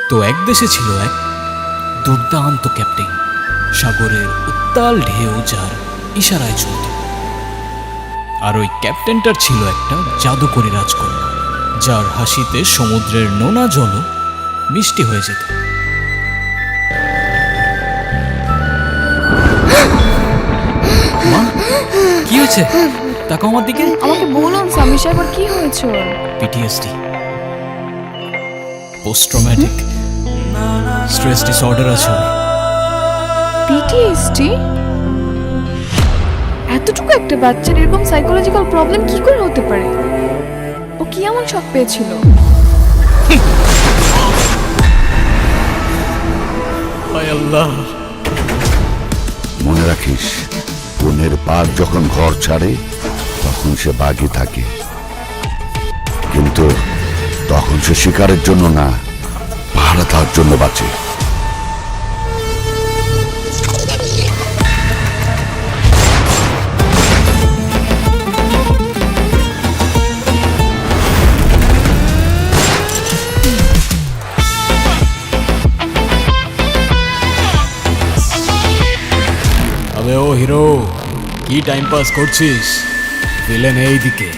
তো এক দেশে ছিল এক দুর্দান্ত ক্যাপ্টেন, সাগরের উত্তাল ঢেউ যার ইশারায় চলত। আর ওই ক্যাপ্টেনটার ছিল একটা জাদুকরী রাজকন্যা, যার হাসিতে সমুদ্রের নোনা জল মিষ্টি হয়ে যেত। মা, কি হয়েছে? তাকাও আমার দিকে। আমাকে বলুন স্বামী সাহেব, আর কি হয়েছে? PTSD, post traumatic stress disorder আছে। পিটিএসডি? এতটুকু একটা বাচ্চার এরকম সাইকোলজিক্যাল প্রবলেম কি করে হতে পারে? ও কি এমন শক পেয়েছিল? হায় আল্লাহ। মনে রাখিস, বনের বাঘ যখন ঘর ছাড়ে তখন সে বাঘই থাকে, কিন্তু তখন সে শিকারের জন্য না, পাহারা দেওয়ার জন্য বাঁচে। আবে ও হিরো, কি টাইম পাস করছিস? ভিলেন এইদিকে।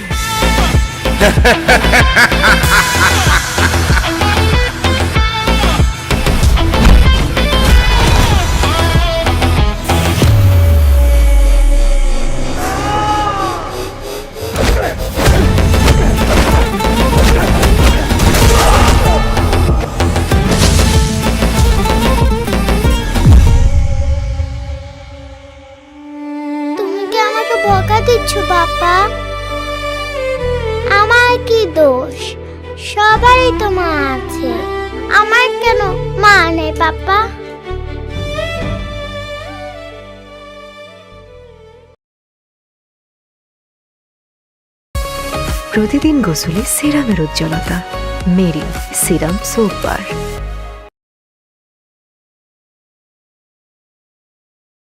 বকা দিচ্ছ বাবা? আমার কি দোষ? সবারই তো মা আছে, আমার কেন মা নেই পাপা? প্রতিদিন গোসলে সিরামের উজ্জ্বলতা, মেরি সিরাম সোপ বার।